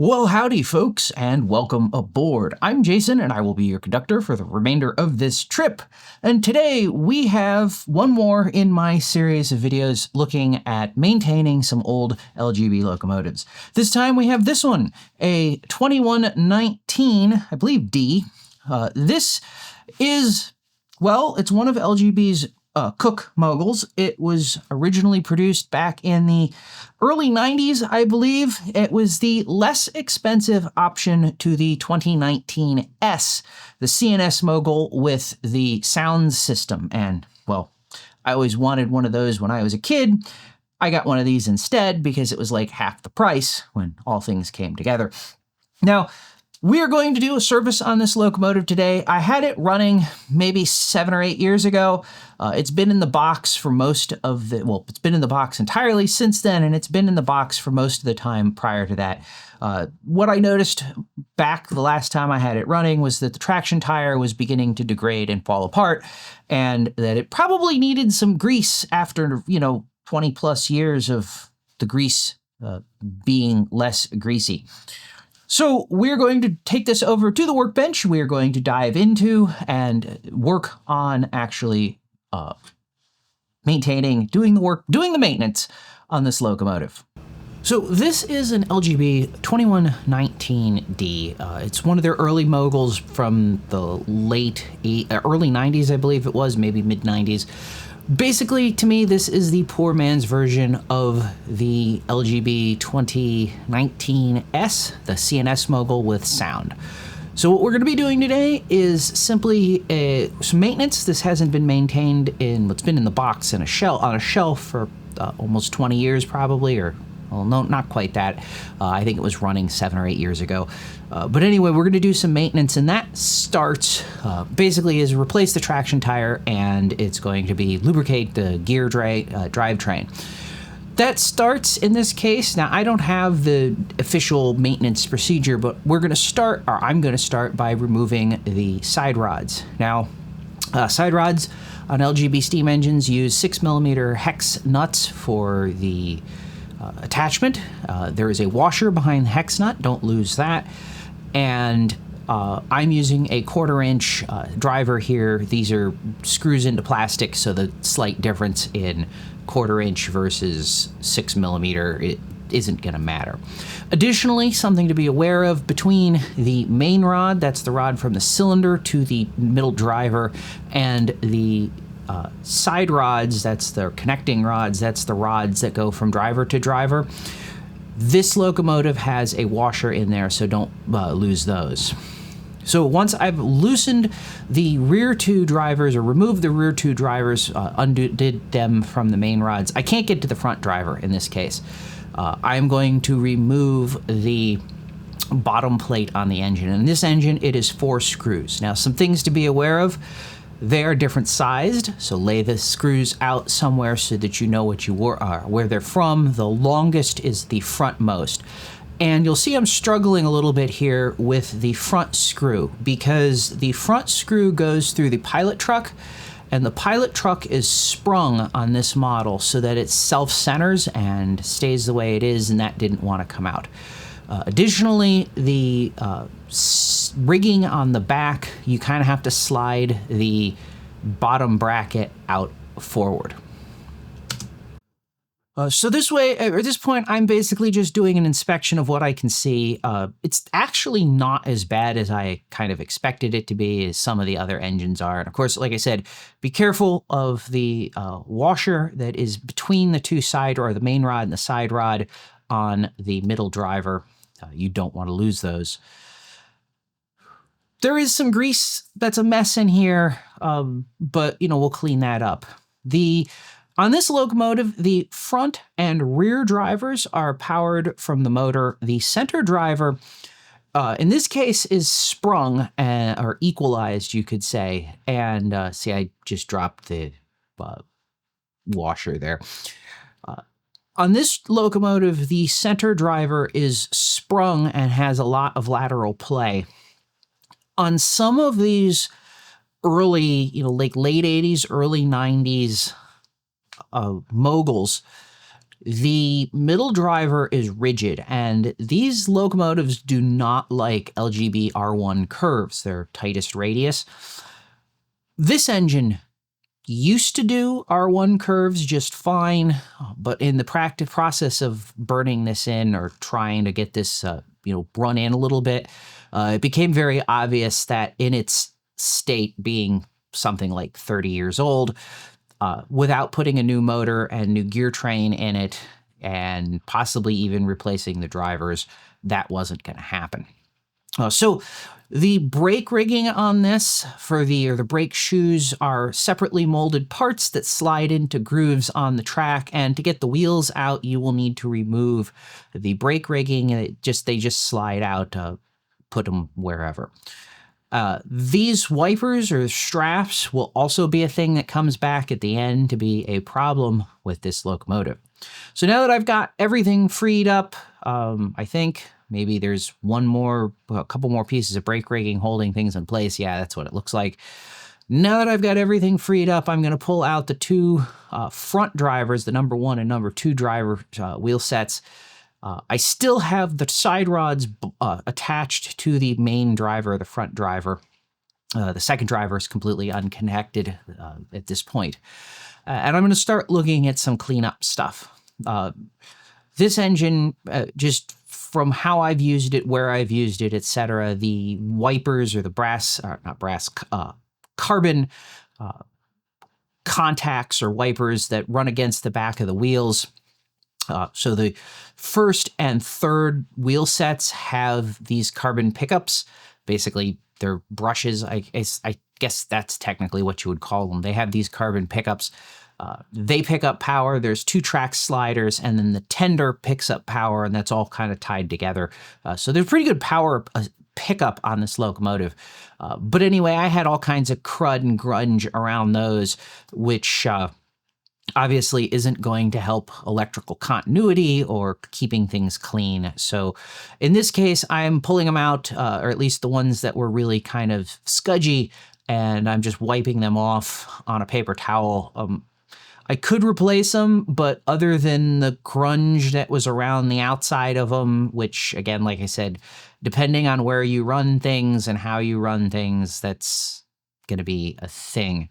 Well, howdy, folks, and welcome aboard. I'm Jason, and I will be your conductor for the remainder of this trip. And today we have one more in my series of videos looking at maintaining some old LGB locomotives. This time we have this one, a 2119, I believe D. This is, well, it's one of LGB's Cooke Moguls. It was originally produced back in the early 90s, I believe. It was the less expensive option to the 2019 S, the CNS Mogul with the sound system. And, well, I always wanted one of those when I was a kid. I got one of these instead because it was like half the price when all things came together. Now, we are going to do a service on this locomotive today. I had it running maybe 7 or 8 years ago. It's been in the box for most of the, well, it's been in the box entirely since then, and it's been in the box for most of the time prior to that. What I noticed back the last time I had it running was that the traction tire was beginning to degrade and fall apart, and that it probably needed some grease after, 20 plus years of the grease being less greasy. So we're going to take this over to the workbench. We are going to dive into and work on actually maintaining, doing the maintenance on this locomotive. So this is an LGB 2119D. It's one of their early moguls from the early 90s, I believe it was, maybe mid 90s. Basically, to me, this is the poor man's version of the LGB 2019S, the CNS Mogul with sound. So what we're going to be doing today is simply some maintenance. This hasn't been maintained it's been in the box on a shelf for almost 20 years probably, or well, no, not quite that. I think it was running 7 or 8 years ago. But anyway, we're going to do some maintenance, and that starts basically is replace the traction tire, and it's going to be lubricate the gear drivetrain. That starts in this case. Now, I don't have the official maintenance procedure, but I'm going to start by removing the side rods. Now, side rods on LGB steam engines use 6mm hex nuts for the attachment. There is a washer behind the hex nut, don't lose that. And I'm using a 1/4-inch driver here. These are screws into plastic, so the slight difference in 1/4-inch versus 6mm, it isn't going to matter. Additionally, something to be aware of, between the main rod, that's the rod from the cylinder to the middle driver, and the side rods, that's the connecting rods, that's the rods that go from driver to driver. This locomotive has a washer in there, so don't lose those. So once I've loosened the rear two drivers, or removed the rear two drivers, undid them from the main rods, I can't get to the front driver in this case. I'm going to remove the bottom plate on the engine. In this engine, it is 4 screws. Now, some things to be aware of. They are different sized, so lay the screws out somewhere so that you know where they're from. The longest is the frontmost. And you'll see I'm struggling a little bit here with the front screw, because the front screw goes through the pilot truck, and the pilot truck is sprung on this model so that it self-centers and stays the way it is, and that didn't want to come out. Additionally, the rigging on the back, you kind of have to slide the bottom bracket out forward. So this way, at this point, I'm basically just doing an inspection of what I can see. It's actually not as bad as I kind of expected it to be, as some of the other engines are. And of course, like I said, be careful of the washer that is between the the main rod and the side rod on the middle driver. You don't want to lose those. There is some grease that's a mess in here, but we'll clean that up. On this locomotive, the front and rear drivers are powered from the motor. The center driver, in this case, is sprung or equalized, you could say. And see, I just dropped the washer there. On this locomotive, the center driver is sprung and has a lot of lateral play. On some of these early, like late 80s, early 90s moguls, The middle driver is rigid, and these locomotives do not like LGB R1 curves, their tightest radius. This engine used to do R1 curves just fine, but in the process of burning this in or trying to get this run in a little bit, it became very obvious that in its state, being something like 30 years old, without putting a new motor and new gear train in it, and possibly even replacing the drivers, that wasn't going to happen. So the brake rigging on this the brake shoes are separately molded parts that slide into grooves on the track, and to get the wheels out, you will need to remove the brake rigging, and they just slide out, put them wherever. These wipers or straps will also be a thing that comes back at the end to be a problem with this locomotive. So now that I've got everything freed up, I think maybe there's a couple more pieces of brake rigging holding things in place. Yeah, that's what it looks like. Now that I've got everything freed up, I'm going to pull out the two front drivers, the number 1 and number 2 driver wheel sets. I still have the side rods attached to the main driver, the front driver. The second driver is completely unconnected at this point. And I'm going to start looking at some cleanup stuff. This engine, just from how I've used it, where I've used it, etc., the wipers or the carbon contacts or wipers that run against the back of the wheels. So the first and third wheel sets have these carbon pickups. Basically, they're brushes. I guess that's technically what you would call them. They have these carbon pickups. They pick up power. There's 2 track sliders, and then the tender picks up power, and that's all kind of tied together. So there's pretty good power pickup on this locomotive. But anyway, I had all kinds of crud and grunge around those, which obviously isn't going to help electrical continuity or keeping things clean. So in this case, I'm pulling them out, or at least the ones that were really kind of scudgy, and I'm just wiping them off on a paper towel. I could replace them, but other than the grunge that was around the outside of them, which again, like I said, depending on where you run things and how you run things, that's going to be a thing.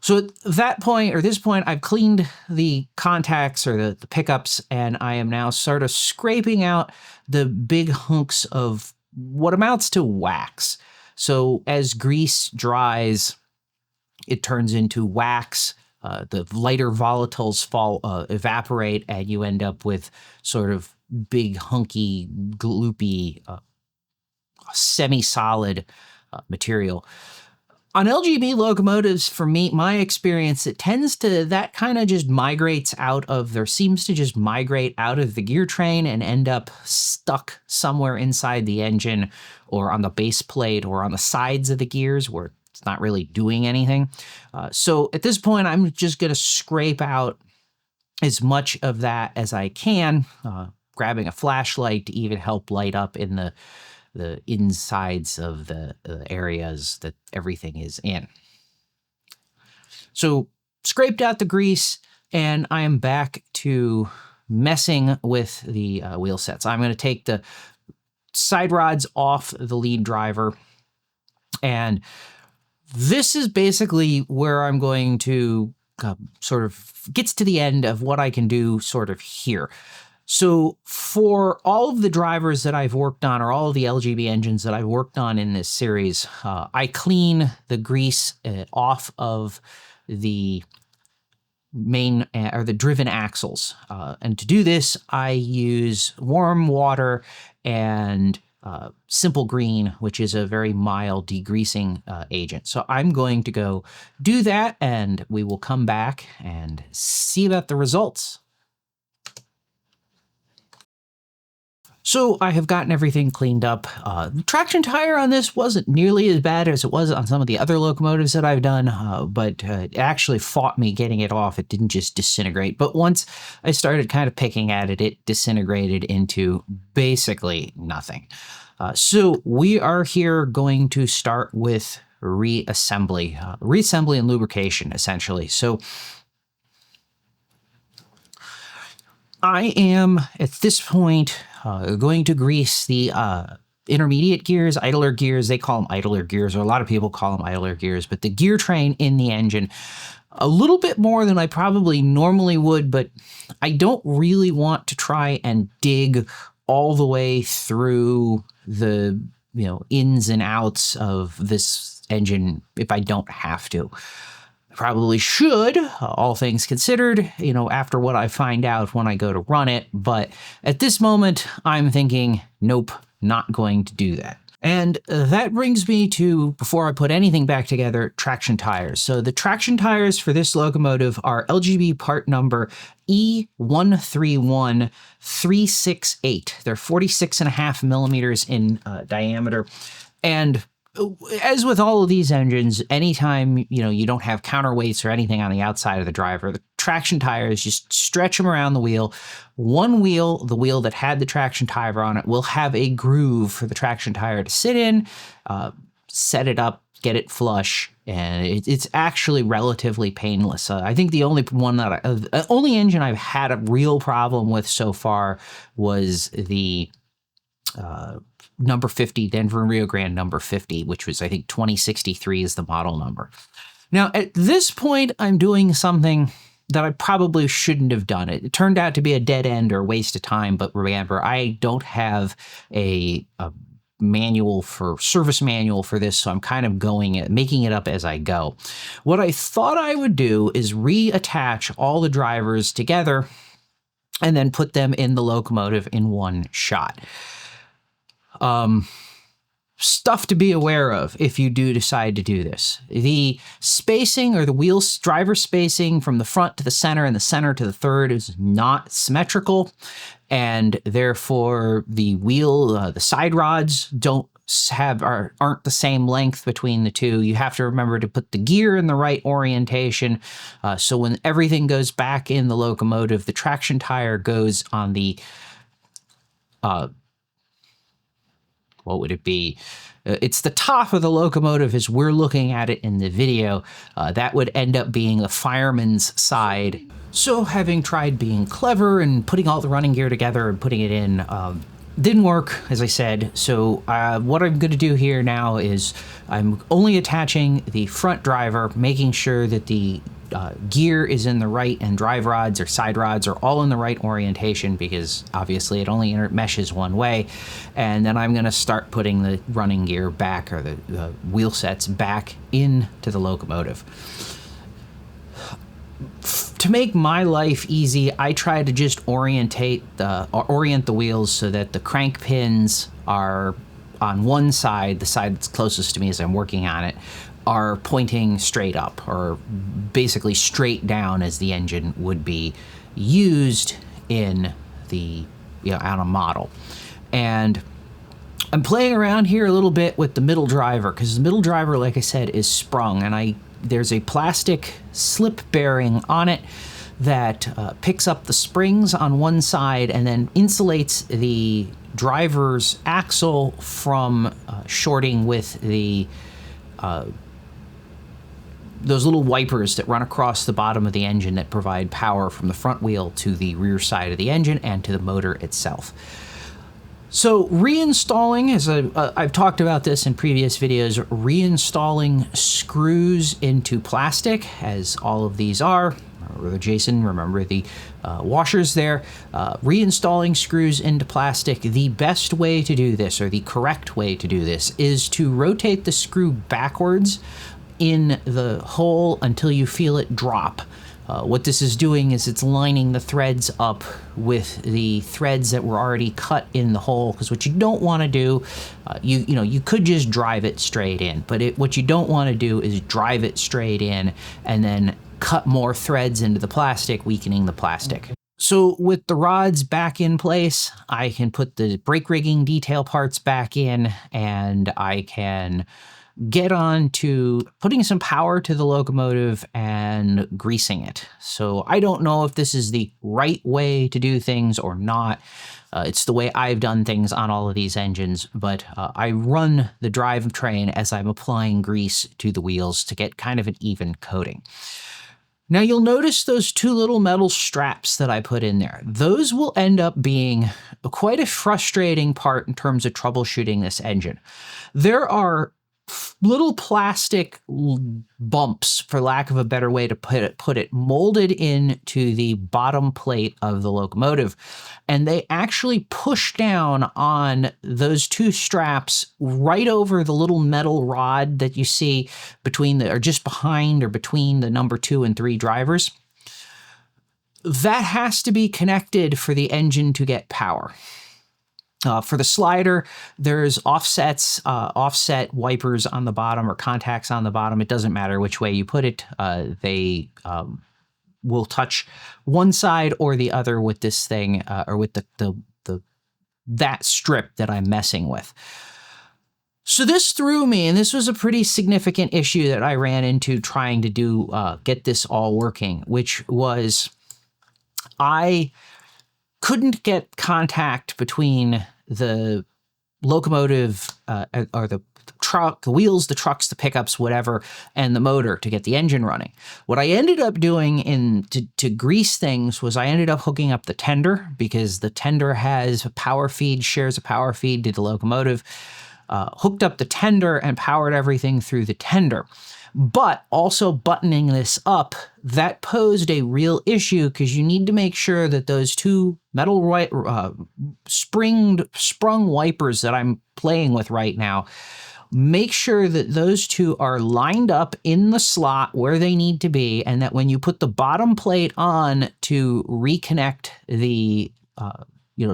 So at this point, I've cleaned the contacts or the pickups, and I am now sort of scraping out the big hunks of what amounts to wax. So as grease dries, it turns into wax. The lighter volatiles evaporate, and you end up with sort of big, hunky, gloopy, semi-solid material. On LGB locomotives, for me, my experience, that kind of just seems to just migrate out of the gear train and end up stuck somewhere inside the engine or on the base plate or on the sides of the gears where it's not really doing anything. So at this point, I'm just going to scrape out as much of that as I can, grabbing a flashlight to even help light up in the insides of the areas that everything is in. So scraped out the grease, and I am back to messing with the wheel sets. I'm going to take the side rods off the lead driver, and this is basically where I'm going to sort of gets to the end of what I can do sort of here. So for all of the drivers that I've worked on, or all of the LGB engines that I've worked on in this series, I clean the grease off of the main or the driven axles. And to do this, I use warm water and Simple Green, which is a very mild degreasing agent. So I'm going to go do that, and we will come back and see about the results. So I have gotten everything cleaned up. The traction tire on this wasn't nearly as bad as it was on some of the other locomotives that I've done, but it actually fought me getting it off. It didn't just disintegrate. But once I started kind of picking at it, it disintegrated into basically nothing. So we are here going to start with reassembly and lubrication, essentially. So I am, at this point, going to grease the intermediate gears, idler gears. They call them idler gears, or a lot of people call them idler gears, but the gear train in the engine a little bit more than I probably normally would, but I don't really want to try and dig all the way through the, ins and outs of this engine if I don't have to. Probably should, all things considered, after what I find out when I go to run it. But at this moment, I'm thinking, nope, not going to do that. And that brings me to, before I put anything back together, traction tires. So the traction tires for this locomotive are LGB part number E131368. They're 46.5 millimeters in diameter. And as with all of these engines, anytime, you don't have counterweights or anything on the outside of the driver, the traction tires, just stretch them around the wheel. One wheel, the wheel that had the traction tire on it, will have a groove for the traction tire to sit in, set it up, get it flush, and it's actually relatively painless. I think the only only engine I've had a real problem with so far was the number 50, Denver and Rio Grande number 50, which was, I think, 2063 is the model number. Now, at this point, I'm doing something that I probably shouldn't have done. It turned out to be a dead end or waste of time, but remember, I don't have a service manual for this, so I'm kind of making it up as I go. What I thought I would do is reattach all the drivers together and then put them in the locomotive in one shot. Stuff to be aware of if you do decide to do this. The spacing, or the driver spacing from the front to the center and the center to the third, is not symmetrical, and therefore the side rods aren't the same length between the two. You have to remember to put the gear in the right orientation, so when everything goes back in the locomotive, the traction tire goes on the what would it be? It's the top of the locomotive as we're looking at it in the video. That would end up being the fireman's side. So having tried being clever and putting all the running gear together and putting it in, didn't work, as I said. So what I'm going to do here now is I'm only attaching the front driver, making sure that the gear is in the right, and drive rods or side rods are all in the right orientation, because obviously it only meshes one way. And then I'm going to start putting the running gear back, or the wheel sets back into the locomotive. To make my life easy, I try to just orient the wheels so that the crank pins are on one side, the side that's closest to me as I'm working on it, are pointing straight up, or basically straight down as the engine would be used in on a model. And I'm playing around here a little bit with the middle driver, because the middle driver, like I said, is sprung, and there's a plastic slip bearing on it that picks up the springs on one side and then insulates the driver's axle from shorting with those little wipers that run across the bottom of the engine that provide power from the front wheel to the rear side of the engine and to the motor itself. So reinstalling, as I've talked about this in previous videos, reinstalling screws into plastic, as all of these are. Jason, remember the washers there. Reinstalling screws into plastic. The best way to do this, or the correct way to do this, is to rotate the screw backwards in the hole until you feel it drop. What this is doing is it's lining the threads up with the threads that were already cut in the hole, because what you don't want to do, you could just drive it straight in, but what you don't want to do is drive it straight in and then cut more threads into the plastic, weakening the plastic. So with the rods back in place, I can put the brake rigging detail parts back in, and I can get on to putting some power to the locomotive and greasing it. So I don't know if this is the right way to do things or not. It's the way I've done things on all of these engines, but I run the drivetrain as I'm applying grease to the wheels to get kind of an even coating. Now you'll notice those two little metal straps that I put in there. Those will end up being quite a frustrating part in terms of troubleshooting this engine. There are little plastic bumps, for lack of a better way to put it, molded into the bottom plate of the locomotive, and they actually push down on those two straps right over the little metal rod that you see between or just behind or between the number 2 and 3 drivers. That has to be connected for the engine to get power. For the slider, there's offset wipers on the bottom or contacts on the bottom. It doesn't matter which way you put it. They will touch one side or the other with this thing or with that strip that I'm messing with. So this threw me, and this was a pretty significant issue that I ran into trying to get this all working, which was I couldn't get contact between the locomotive or the truck, the wheels, the trucks, the pickups, whatever, and the motor to get the engine running. What I ended up doing to grease things was I ended up hooking up the tender, because the tender has a power feed, shares a power feed to the locomotive, hooked up the tender and powered everything through the tender. But also buttoning this up, that posed a real issue, because you need to make sure that those two metal sprung wipers that I'm playing with right now, make sure that those two are lined up in the slot where they need to be, and that when you put the bottom plate on to reconnect the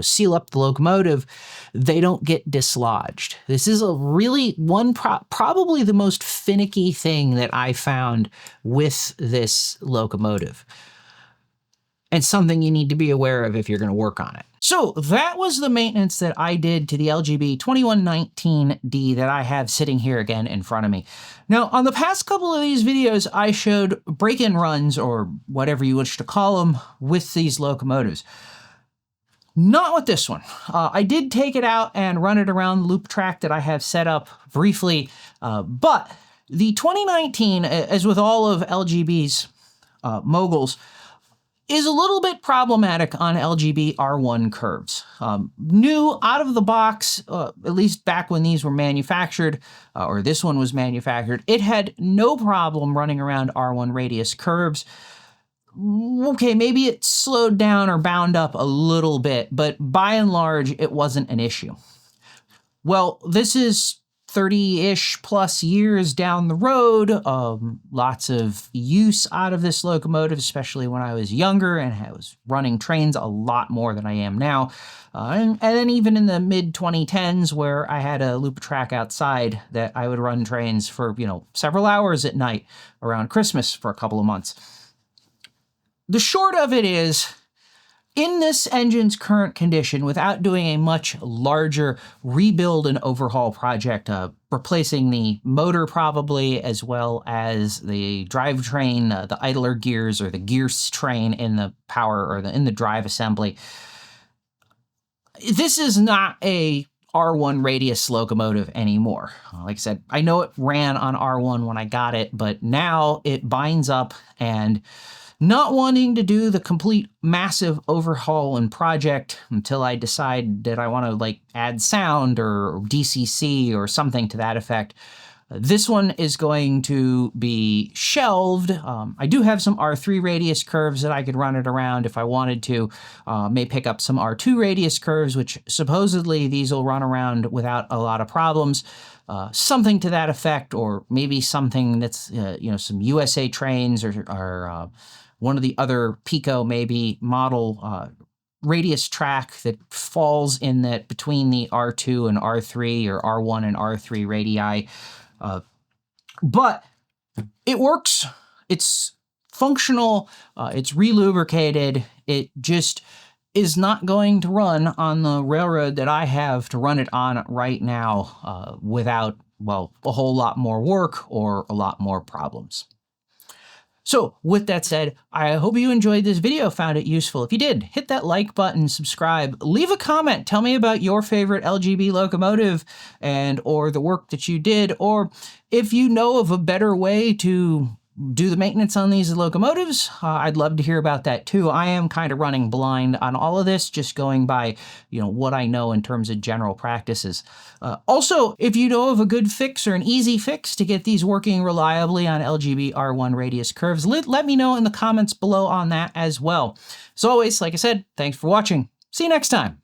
seal up the locomotive, they don't get dislodged. This is a really probably the most finicky thing that I found with this locomotive, and something you need to be aware of if you're going to work on it. So that was the maintenance that I did to the LGB 2119D that I have sitting here again in front of me. Now, on the past couple of these videos, I showed break-in runs, or whatever you wish to call them, with these locomotives. Not with this one. I did take it out and run it around the loop track that I have set up briefly, but the 2019, as with all of LGB's moguls, is a little bit problematic on LGB R1 curves. New out of the box, at least back when these were manufactured, or this one was manufactured, it had no problem running around R1 radius curves. Okay, maybe it slowed down or bound up a little bit, but by and large, it wasn't an issue. Well, this is 30-ish plus years down the road, lots of use out of this locomotive, especially when I was younger and I was running trains a lot more than I am now. And then even in the mid-2010s, where I had a loop track outside that I would run trains for, several hours at night around Christmas for a couple of months. The short of it is, in this engine's current condition, without doing a much larger rebuild and overhaul project, replacing the motor probably, as well as the drivetrain, the idler gears or the gears train in the power or in the drive assembly, this is not a R1 radius locomotive anymore. Like I said, I know it ran on R1 when I got it, but now it binds up, and not wanting to do the complete massive overhaul and project until I decide that I want to add sound or DCC or something to that effect. This one is going to be shelved. I do have some R3 radius curves that I could run it around if I wanted to. May pick up some R2 radius curves, which supposedly these will run around without a lot of problems. Something to that effect, or maybe something that's, some USA trains or one of the other Pico maybe model radius track that falls in that between the R2 and R3 or R1 and R3 radii. But it works. It's functional. It's relubricated. It just is not going to run on the railroad that I have to run it on right now without, a whole lot more work or a lot more problems. So with that said, I hope you enjoyed this video, found it useful. If you did, hit that like button, subscribe, leave a comment, tell me about your favorite LGB locomotive or the work that you did, or if you know of a better way to do the maintenance on these locomotives, I'd love to hear about that too. I am kind of running blind on all of this, just going by, what I know in terms of general practices. Also, if you know of a good fix or an easy fix to get these working reliably on LGB R1 radius curves, let me know in the comments below on that as well. As always, like I said, thanks for watching. See you next time.